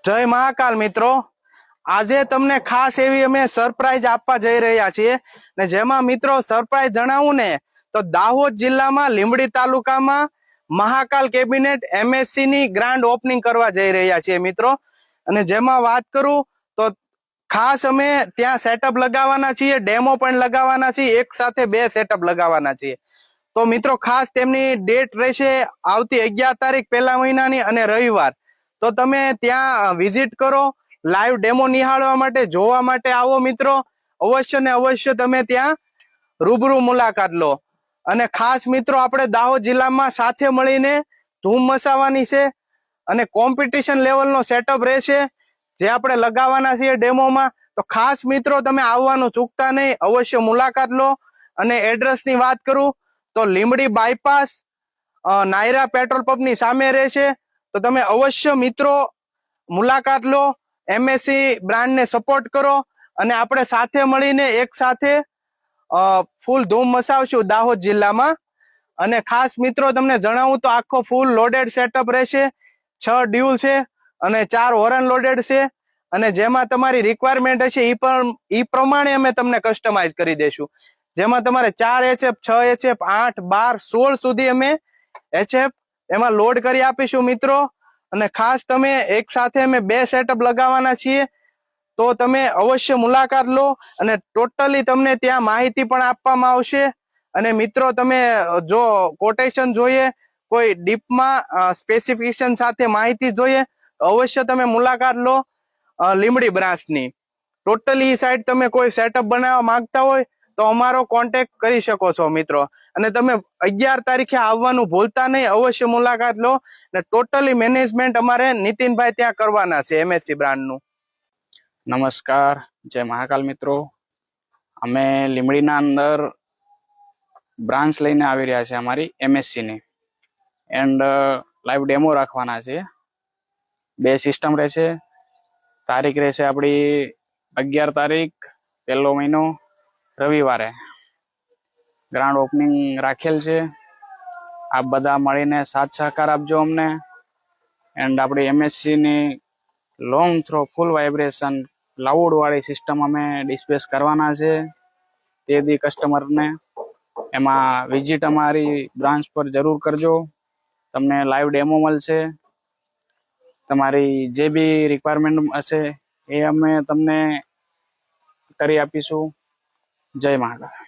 જય મહાકાલ મિત્રો, આજે તમને ખાસ એવી અમે સરપ્રાઈઝ આપવા જઈ રહ્યા છીએ ને જેમાં મિત્રો સરપ્રાઈઝ જણાવું ને તો દાહોદ જિલ્લામાં લીંબડી તાલુકામાં મહાકાલ કેબિનેટ MSc ની ગ્રાન્ડ ઓપનિંગ કરવા જઈ રહ્યા છીએ મિત્રો। અને જેમાં વાત કરું તો ખાસ અમે ત્યાં સેટઅપ લગાવવાના છીએ, ડેમો પણ લગાવવાના છીએ, એક સાથે 2 સેટઅપ લગાવવાના છીએ। તો મિત્રો ખાસ તેમની ડેટ રહેશે આવતી 11 તારીખ પહેલા મહિનાની અને રવિવાર। તો તમે ત્યાં વિઝિટ કરો, લાઈવ ડેમો નિહાળવા માટે, જોવા માટે આવો મિત્રો। અવશ્ય ને અવશ્ય તમે ત્યાં રૂબરૂ મુલાકાત લો। અને ખાસ મિત્રો આપણે દાહોદ જિલ્લામાં સાથે મળીને ધૂમ મચાવવાની છે અને કોમ્પિટિશન લેવલનો સેટઅપ રહેશે જે આપણે લગાવવાના છીએ ડેમોમાં। તો ખાસ મિત્રો તમે આવવાનું ચૂકતા નહીં, અવશ્ય મુલાકાત લો। અને એડ્રેસની વાત કરું તો લીંબડી બાયપાસ નાયરા પેટ્રોલ પંપની સામે રહેશે। તો તમે અવશ્ય મિત્રો મુલાકાત લો, MSc બ્રાન્ડને સપોર્ટ કરો અને આપણે સાથે મળીને એક સાથે ફૂલ ધૂમ મચાવશું દાહોદ જિલ્લામાં। અને ખાસ મિત્રો તમને જણાવું તો આખો ફૂલ લોડેડ સેટઅપ રહેશે, 6 ડ્યુલ છે અને 4 હોરન લોડેડ છે। અને જેમાં તમારી રિક્વાયરમેન્ટ હશે એ પ્રમાણે અમે તમને કસ્ટમાઇઝ કરી દઈશું। જેમાં તમારે 4 HF, 6 HF, 8, 12, 16 સુધી અમે HF એમાં લોડ કરી આપીશું મિત્રો। અને ખાસ તમે એક સાથે અમે 2 સેટઅપ લગાવવાના છીએ, તો તમે અવશ્ય મુલાકાત લો અને ટોટલી તમને ત્યાં માહિતી પણ આપવામાં આવશે। અને મિત્રો તમે જો કોટેશન જોઈએ, કોઈ ડીપમાં સ્પેસિફિકેશન સાથે માહિતી જોઈએ, અવશ્ય તમે મુલાકાત લો લીંબડી બ્રાન્ચની। ટોટલી એ સાઈડ તમે કોઈ સેટઅપ બનાવવા માંગતા હોય તો અમારો કોન્ટેક્ટ કરી શકો છો મિત્રો। અને તમે 11 તારીખે આવવાનું ભૂલતા નહીં, અવશ્ય મુલાકાત લો। અને ટોટલી મેનેજમેન્ટ અમારે નીતિનભાઈ ત્યાં કરવાના છે MSc બ્રાન્ડનું। નમસ્કાર, જય મહાકાલ મિત્રો। અમે લીંબડીના અંદર બ્રાન્ચ લઈને આવી રહ્યા છે અમારી MSc ની, એન્ડ લાઈવ ડેમો રાખવાના છે। 2 સિસ્ટમ રહેશે। તારીખ રહેશે આપણી 11 તારીખ, 1લો મહિનો, રવિવારે ગ્રાન્ડ ઓપનિંગ રાખેલ છે। આપ બધા મળીને સાથ સહકાર આપજો અમને। એન્ડ આપણી MSc ની લોંગ થ્રો ફૂલ વાઇબ્રેશન લાઉડ વાળી સિસ્ટમ અમે ડિસ્પ્લેસ કરવાના છે તે દી કસ્ટમરને। એમાં વિઝિટ અમારી બ્રાન્ચ પર જરૂર કરજો, તમને લાઈવ ડેમો મળશે। તમારી જે બી રિક્વાયરમેન્ટ હશે એ અમે તમને કરી આપીશું। જય મહાકાલ।